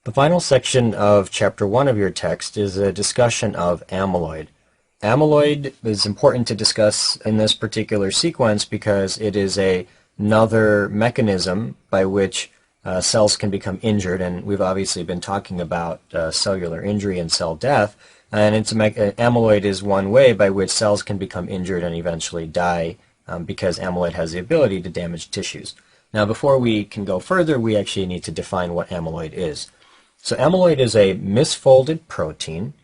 The final section of Chapter 1 of your text is a discussion of amyloid. Amyloid is important to discuss in this particular sequence because it is another mechanism by which cells can become injured, and we've obviously been talking about cellular injury and cell death, and amyloid is one way by which cells can become injured and eventually die because amyloid has the ability to damage tissues. Now, before we can go further, we actually need to define what amyloid is. So amyloid is a misfolded protein,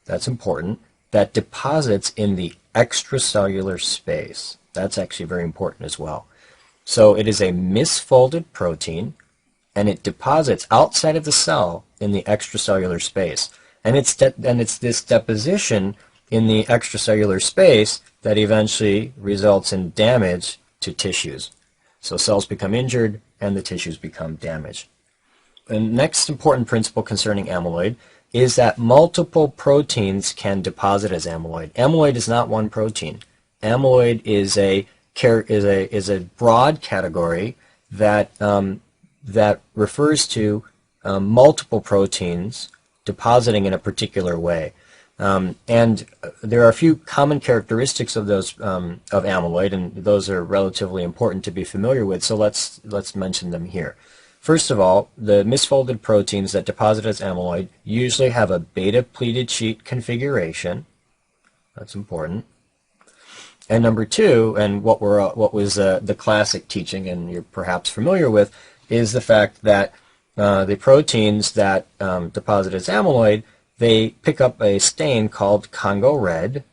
that's important, that deposits in the extracellular space. That's actually very important as well. So it is a misfolded protein, and it deposits outside of the cell in the extracellular space. And it's this deposition in the extracellular space that eventually results in damage to tissues. So cells become injured, and the tissues become damaged. The next important principle concerning amyloid is that multiple proteins can deposit as amyloid. Amyloid is not one protein. Amyloid is a broad category that refers to multiple proteins depositing in a particular way. And there are a few common characteristics of those of amyloid, and those are relatively important to be familiar with. So let's mention them here. First of all, the misfolded proteins that deposit as amyloid usually have a beta pleated sheet configuration. That's important. And number two, and what was the classic teaching, and you're perhaps familiar with, is the fact that the proteins that deposit as amyloid, they pick up a stain called Congo red.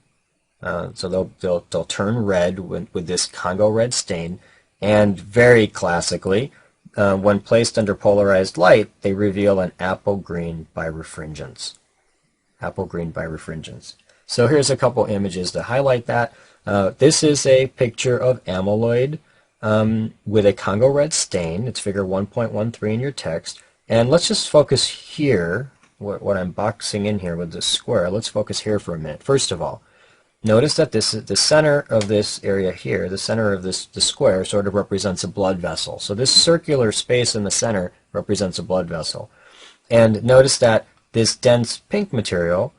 So they'll turn red with this Congo red stain, and very classically, when placed under polarized light, they reveal an apple green birefringence. Apple green birefringence. So here's a couple images to highlight that. This is a picture of amyloid with a Congo red stain. It's figure 1.13 in your text. And let's just focus here, what I'm boxing in here with this square. Let's focus here for a minute. First of all, notice that this is the center of this area here, the center of the square sort of represents a blood vessel. So this circular space in the center represents a blood vessel. And notice that this dense pink material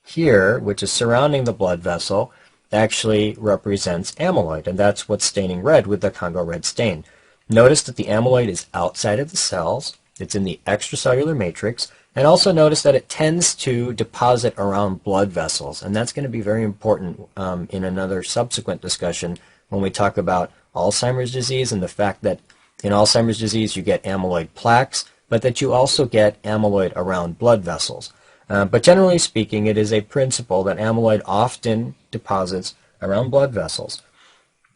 here, which is surrounding the blood vessel, actually represents amyloid, and that's what's staining red with the Congo red stain. Notice that the amyloid is outside of the cells, it's in the extracellular matrix, and also notice that it tends to deposit around blood vessels, and that's going to be very important in another subsequent discussion when we talk about Alzheimer's disease and the fact that in Alzheimer's disease you get amyloid plaques, but that you also get amyloid around blood vessels. But generally speaking, it is a principle that amyloid often deposits around blood vessels.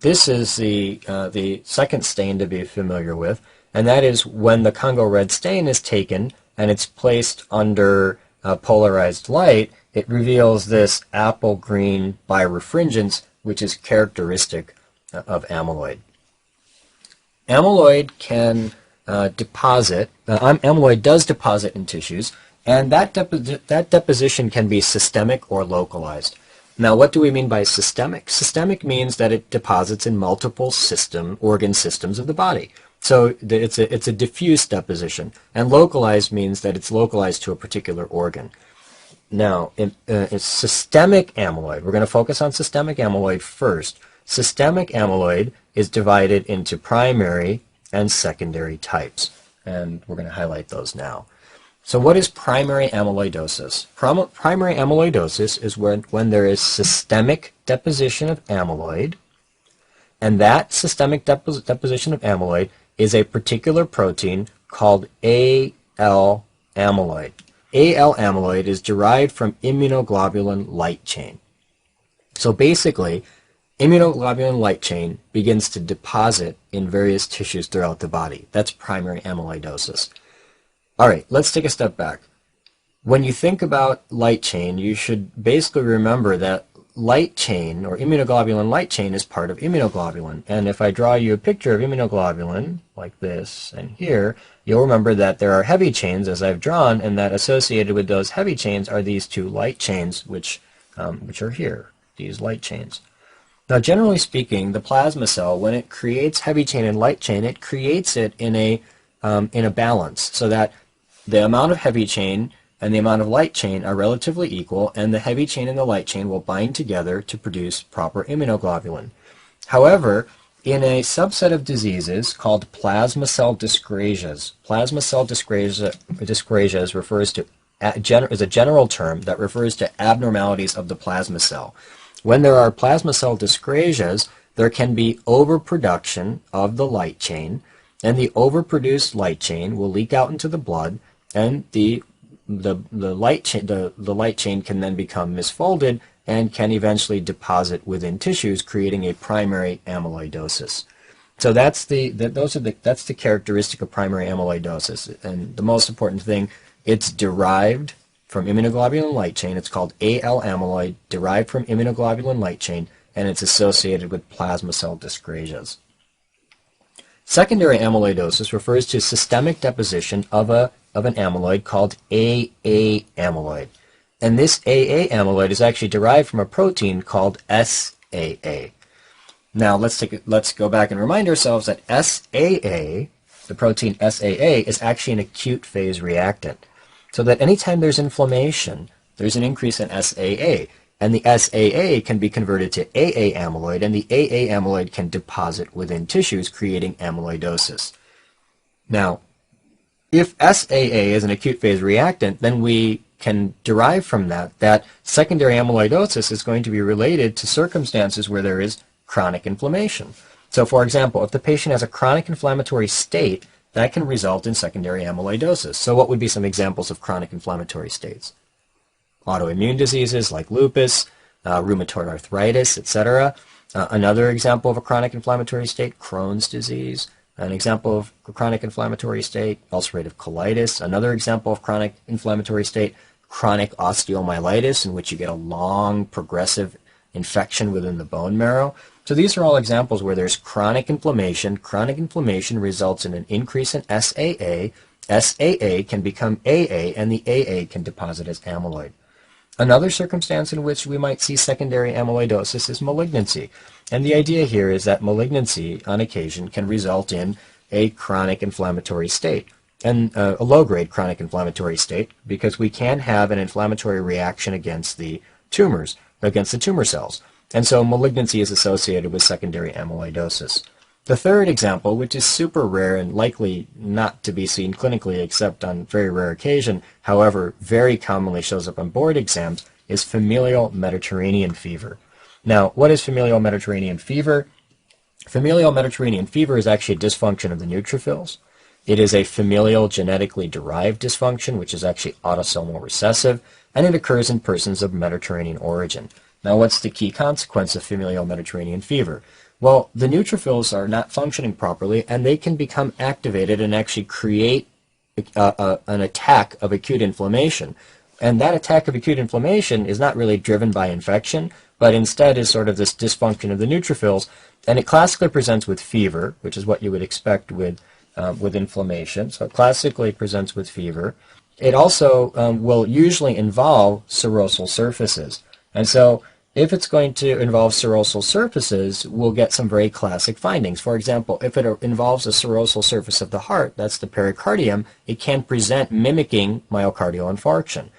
This is the second stain to be familiar with, and that is when the Congo red stain is taken and it's placed under polarized light, it reveals this apple green birefringence, which is characteristic of amyloid. Amyloid can amyloid does deposit in tissues, and that deposition can be systemic or localized. Now, what do we mean by systemic? Systemic means that it deposits in multiple organ systems of the body. So it's a diffuse deposition, and localized means that it's localized to a particular organ. Now, it's systemic amyloid. We're going to focus on systemic amyloid first. Systemic amyloid is divided into primary and secondary types, and we're going to highlight those now. So what is primary amyloidosis? Primary amyloidosis is when there is systemic deposition of amyloid, and that systemic deposition of amyloid is a particular protein called AL amyloid. AL amyloid is derived from immunoglobulin light chain. So basically, immunoglobulin light chain begins to deposit in various tissues throughout the body. That's primary amyloidosis. All right, let's take a step back. When you think about light chain, you should basically remember that light chain, or immunoglobulin light chain, is part of immunoglobulin. And if I draw you a picture of immunoglobulin, like this and here, you'll remember that there are heavy chains, as I've drawn, and that associated with those heavy chains are these two light chains, which are here, these light chains. Now, generally speaking, the plasma cell, when it creates heavy chain and light chain, it creates it in a balance, so that the amount of heavy chain and the amount of light chain are relatively equal, and the heavy chain and the light chain will bind together to produce proper immunoglobulin. However, in a subset of diseases called plasma cell dyscrasias, plasma cell dyscrasias refers to is a general term that refers to abnormalities of the plasma cell. When there are plasma cell dyscrasias, there can be overproduction of the light chain, and the overproduced light chain will leak out into the blood, and the light chain can then become misfolded and can eventually deposit within tissues, creating a primary amyloidosis. So that's the characteristic of primary amyloidosis. And the most important thing, it's derived from immunoglobulin light chain. It's called AL amyloid, derived from immunoglobulin light chain, and it's associated with plasma cell dyscrasias. Secondary amyloidosis refers to systemic deposition of an amyloid called AA amyloid. And this AA amyloid is actually derived from a protein called SAA. Now let's go back and remind ourselves that SAA, the protein SAA, is actually an acute phase reactant. So that anytime there's inflammation, there's an increase in SAA. And the SAA can be converted to AA amyloid, and the AA amyloid can deposit within tissues, creating amyloidosis. Now, if SAA is an acute phase reactant, then we can derive from that secondary amyloidosis is going to be related to circumstances where there is chronic inflammation. So, for example, if the patient has a chronic inflammatory state, that can result in secondary amyloidosis. So what would be some examples of chronic inflammatory states? Autoimmune diseases like lupus, rheumatoid arthritis, etc. Another example of a chronic inflammatory state, Crohn's disease. An example of a chronic inflammatory state, ulcerative colitis. Another example of chronic inflammatory state, chronic osteomyelitis, in which you get a long progressive infection within the bone marrow. So these are all examples where there's chronic inflammation. Chronic inflammation results in an increase in SAA. SAA can become AA, and the AA can deposit as amyloid. Another circumstance in which we might see secondary amyloidosis is malignancy. And the idea here is that malignancy, on occasion, can result in a chronic inflammatory state, and a low-grade chronic inflammatory state, because we can have an inflammatory reaction against the tumors, against the tumor cells. And so malignancy is associated with secondary amyloidosis. The third example, which is super rare and likely not to be seen clinically except on very rare occasion, however, very commonly shows up on board exams, is familial Mediterranean fever. Now, what is familial Mediterranean fever? Familial Mediterranean fever is actually a dysfunction of the neutrophils. It is a familial genetically derived dysfunction, which is actually autosomal recessive, and it occurs in persons of Mediterranean origin. Now, what's the key consequence of familial Mediterranean fever? Well, the neutrophils are not functioning properly, and they can become activated and actually create an attack of acute inflammation. And that attack of acute inflammation is not really driven by infection, but instead is sort of this dysfunction of the neutrophils, and it classically presents with fever, which is what you would expect with inflammation. So it classically presents with fever. It also will usually involve serosal surfaces. And so if it's going to involve serosal surfaces, we'll get some very classic findings. For example, if it involves a serosal surface of the heart, that's the pericardium, it can present mimicking myocardial infarction.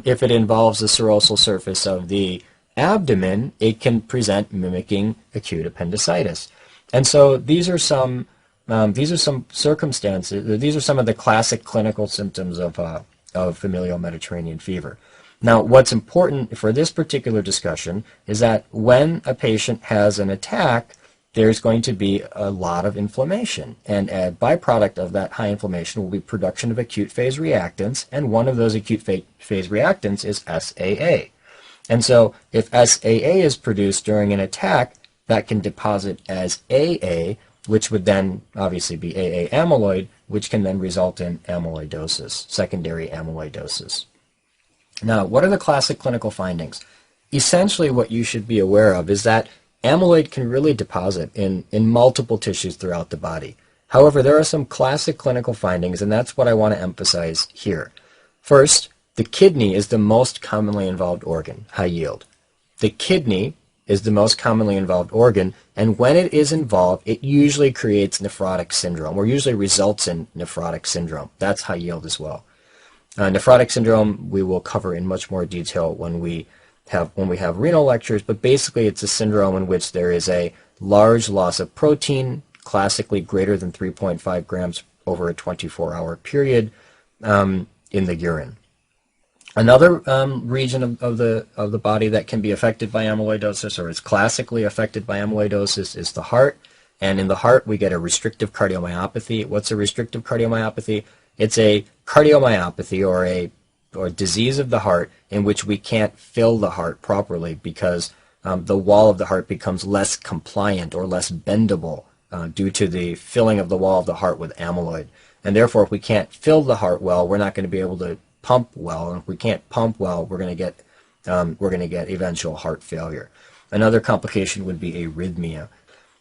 If it involves the serosal surface of the abdomen, it can present mimicking acute appendicitis. And so these are some circumstances. These are some of the classic clinical symptoms of familial Mediterranean fever. Now, what's important for this particular discussion is that when a patient has an attack, there's going to be a lot of inflammation. And a byproduct of that high inflammation will be production of acute phase reactants, and one of those acute phase reactants is SAA. And so if SAA is produced during an attack, that can deposit as AA, which would then obviously be AA amyloid, which can then result in amyloidosis, secondary amyloidosis. Now, what are the classic clinical findings? Essentially, what you should be aware of is that amyloid can really deposit in multiple tissues throughout the body. However, there are some classic clinical findings, and that's what I want to emphasize here. First, the kidney is the most commonly involved organ, high yield. The kidney is the most commonly involved organ, and when it is involved, it usually creates nephrotic syndrome, or usually results in nephrotic syndrome. That's high yield as well. Nephrotic syndrome we will cover in much more detail when we have renal lectures, but basically it's a syndrome in which there is a large loss of protein, classically greater than 3.5 grams over a 24-hour period in the urine. Another region of the body that can be affected by amyloidosis, or is classically affected by amyloidosis, is the heart. And in the heart, we get a restrictive cardiomyopathy. What's a restrictive cardiomyopathy? It's a cardiomyopathy or disease of the heart in which we can't fill the heart properly because the wall of the heart becomes less compliant or less bendable due to the filling of the wall of the heart with amyloid. And therefore, if we can't fill the heart well, we're not going to be able to pump well. And if we can't pump well, we're going to get eventual heart failure. Another complication would be arrhythmia.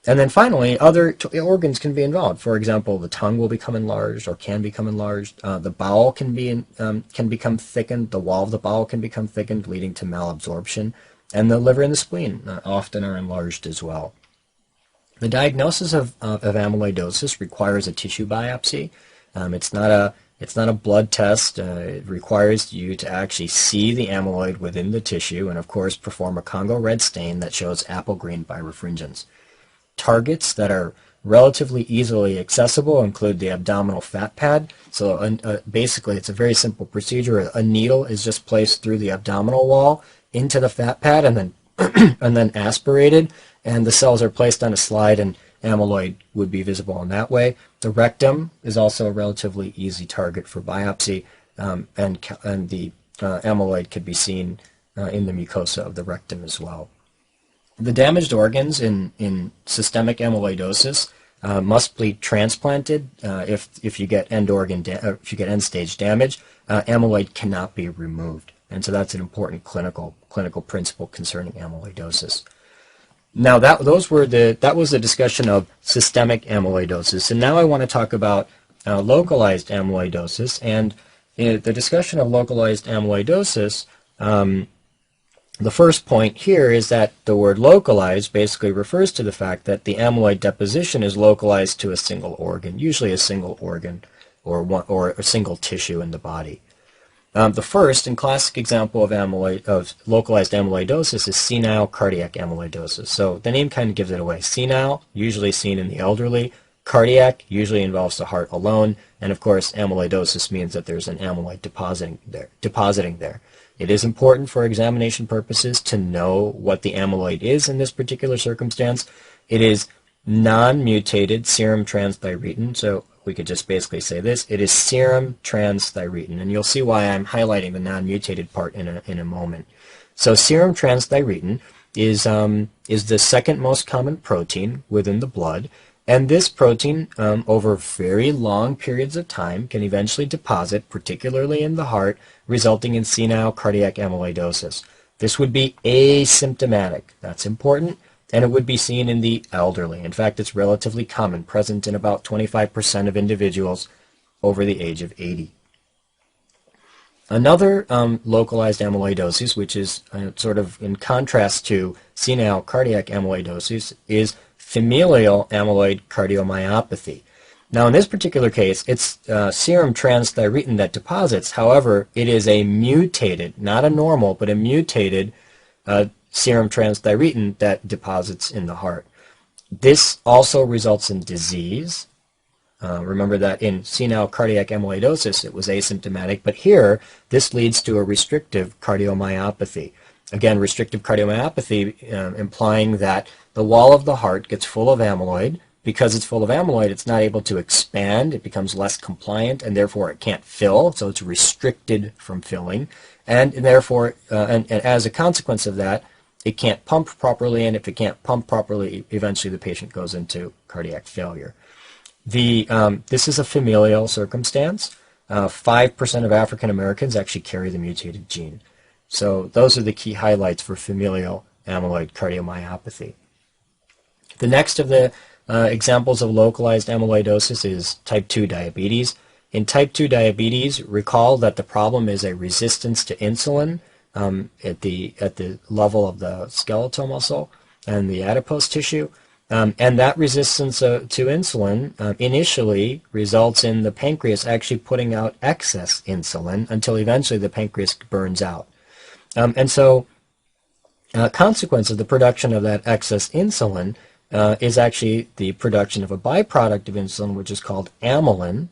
And then finally, other organs can be involved. For example, the tongue will become enlarged or can become enlarged. The bowel can become thickened. The wall of the bowel can become thickened, leading to malabsorption. And the liver and the spleen often are enlarged as well. The diagnosis of amyloidosis requires a tissue biopsy. It's not a blood test. It requires you to actually see the amyloid within the tissue and, of course, perform a Congo red stain that shows apple green birefringence. Targets that are relatively easily accessible include the abdominal fat pad. So basically, it's a very simple procedure. A needle is just placed through the abdominal wall into the fat pad and then and then aspirated, and the cells are placed on a slide, and amyloid would be visible in that way. The rectum is also a relatively easy target for biopsy, and the amyloid could be seen in the mucosa of the rectum as well. The damaged organs in systemic amyloidosis must be transplanted. If you get end stage damage, amyloid cannot be removed, and so that's an important clinical principle concerning amyloidosis. Now that was the discussion of systemic amyloidosis, and now I want to talk about localized amyloidosis. And in the discussion of localized amyloidosis, the first point here is that the word localized basically refers to the fact that the amyloid deposition is localized to a single organ, usually a single organ or a single tissue in the body. The first and classic example of localized amyloidosis is senile cardiac amyloidosis. So the name kind of gives it away. Senile, usually seen in the elderly. Cardiac usually involves the heart alone. And of course, amyloidosis means that there's an amyloid depositing there. It is important for examination purposes to know what the amyloid is in this particular circumstance. It is non-mutated serum transthyretin, so we could just basically say this. It is serum transthyretin, and you'll see why I'm highlighting the non-mutated part in a moment. So serum transthyretin is the second most common protein within the blood, and this protein, over very long periods of time, can eventually deposit, particularly in the heart, resulting in senile cardiac amyloidosis. This would be asymptomatic. That's important. And it would be seen in the elderly. In fact, it's relatively common, present in about 25% of individuals over the age of 80. Another localized amyloidosis, which is sort of in contrast to senile cardiac amyloidosis, is familial amyloid cardiomyopathy. Now, in this particular case, it's serum transthyretin that deposits. However, it is a mutated, not a normal, but a mutated serum transthyretin that deposits in the heart. This also results in disease. Remember that in senile cardiac amyloidosis, it was asymptomatic, but here, this leads to a restrictive cardiomyopathy. Again, restrictive cardiomyopathy implying that the wall of the heart gets full of amyloid. Because it's full of amyloid, it's not able to expand. It becomes less compliant, and therefore it can't fill, so it's restricted from filling. And therefore, and as a consequence of that, it can't pump properly, and if it can't pump properly, eventually the patient goes into cardiac failure. This is a familial circumstance. 5% of African Americans actually carry the mutated gene. So those are the key highlights for familial amyloid cardiomyopathy. The next of the examples of localized amyloidosis is type 2 diabetes. In type 2 diabetes, recall that the problem is a resistance to insulin. at the level of the skeletal muscle and the adipose tissue. And that resistance to insulin initially results in the pancreas actually putting out excess insulin until eventually the pancreas burns out. And so a consequence of the production of that excess insulin is actually the production of a byproduct of insulin, which is called amylin,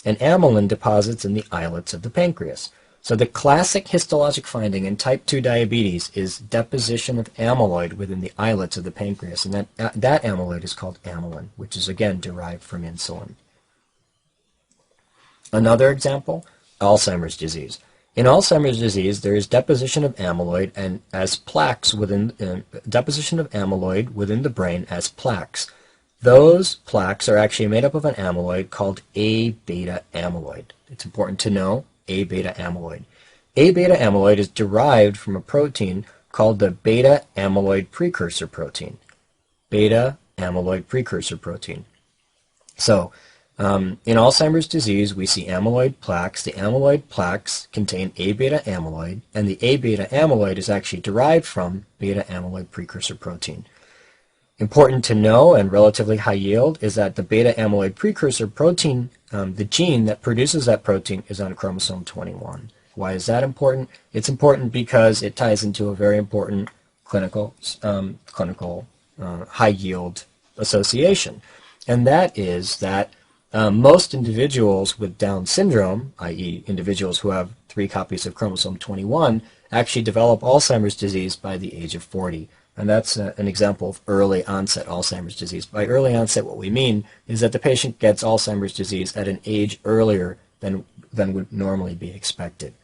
and amylin deposits in the islets of the pancreas. So the classic histologic finding in type 2 diabetes is deposition of amyloid within the islets of the pancreas, and that amyloid is called amylin, which is again derived from insulin. Another example, Alzheimer's disease. In Alzheimer's disease, there is deposition of amyloid and as plaques within deposition of amyloid within the brain as plaques. Those plaques are actually made up of an amyloid called A-beta amyloid. It's important to know A-beta amyloid. A-beta amyloid is derived from a protein called the beta amyloid precursor protein. Beta amyloid precursor protein. So, in Alzheimer's disease, we see amyloid plaques. The amyloid plaques contain A-beta amyloid, and the A-beta amyloid is actually derived from beta amyloid precursor protein. Important to know, and relatively high yield, is that the beta amyloid precursor protein, the gene that produces that protein, is on chromosome 21. Why is that important? It's important because it ties into a very important clinical high yield association, and that is that most individuals with Down syndrome, i.e. individuals who have 3 copies of chromosome 21, actually develop Alzheimer's disease by the age of 40. And that's an example of early onset Alzheimer's disease. By early onset, what we mean is that the patient gets Alzheimer's disease at an age earlier than would normally be expected.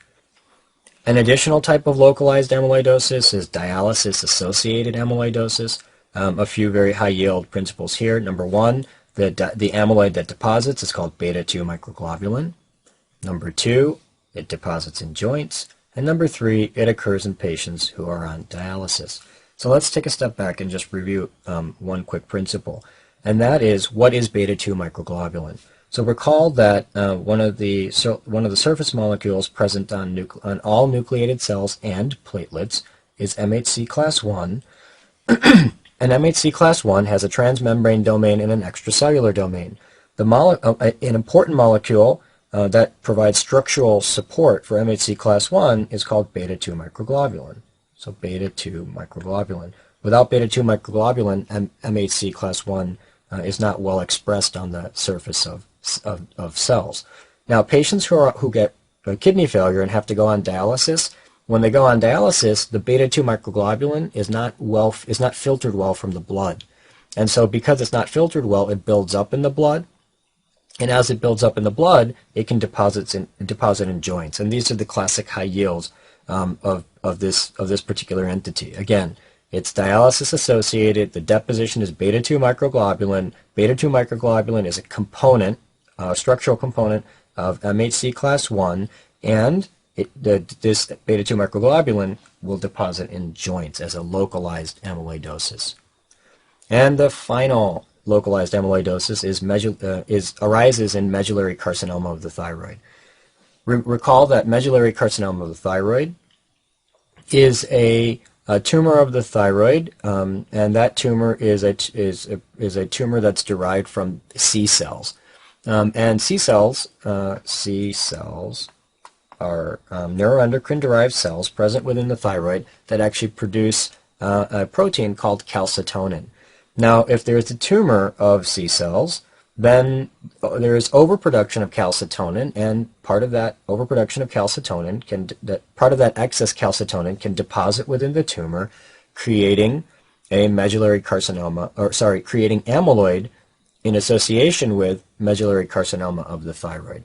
An additional type of localized amyloidosis is dialysis-associated amyloidosis. A few very high-yield principles here. Number 1, the amyloid that deposits is called beta-2 microglobulin. Number 2, it deposits in joints. And number 3, it occurs in patients who are on dialysis. So let's take a step back and just review one quick principle, and that is, what is beta-2 microglobulin? So recall that one of the surface molecules present on all nucleated cells and platelets is MHC class 1, and MHC class 1 has a transmembrane domain and an extracellular domain. An important molecule that provides structural support for MHC class 1 is called beta-2 microglobulin. So beta-2 microglobulin. Without beta-2 microglobulin, MHC class 1 is not well expressed on the surface of cells. Now, patients who get kidney failure and have to go on dialysis, when they go on dialysis, the beta-2 microglobulin is not filtered well from the blood. And so because it's not filtered well, it builds up in the blood. And as it builds up in the blood, it can deposit in joints. And these are the classic high yields of this particular entity. Again, it's dialysis associated. The deposition is beta-2 microglobulin. Beta-2 microglobulin is a component, a structural component of MHC class 1, and this beta-2 microglobulin will deposit in joints as a localized amyloidosis. And the final localized amyloidosis arises in medullary carcinoma of the thyroid. Recall that medullary carcinoma of the thyroid is a tumor of the thyroid, and that tumor is a tumor that's derived from C cells. And C cells are neuroendocrine-derived cells present within the thyroid that actually produce a protein called calcitonin. Now, if there is a tumor of C cells, then there is overproduction of calcitonin, and part of that overproduction of calcitonin part of that excess calcitonin can deposit within the tumor, creating a medullary carcinoma, creating amyloid in association with medullary carcinoma of the thyroid.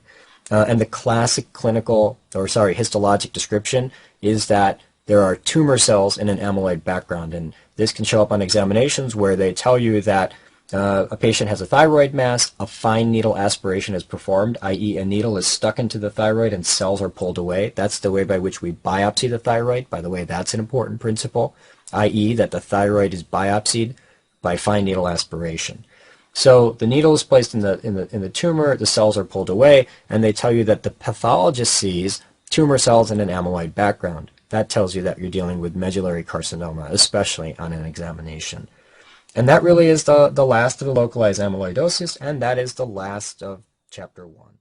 And the classic histologic description is that there are tumor cells in an amyloid background, and this can show up on examinations where they tell you that a patient has a thyroid mass, a fine needle aspiration is performed, i.e. a needle is stuck into the thyroid and cells are pulled away. That's the way by which we biopsy the thyroid. By the way, that's an important principle, i.e. that the thyroid is biopsied by fine needle aspiration. So the needle is placed in the tumor, the cells are pulled away, and they tell you that the pathologist sees tumor cells in an amyloid background. that tells you that you're dealing with medullary carcinoma, especially on an examination. And that really is the last of the localized amyloidosis, and that is the last of Chapter 1.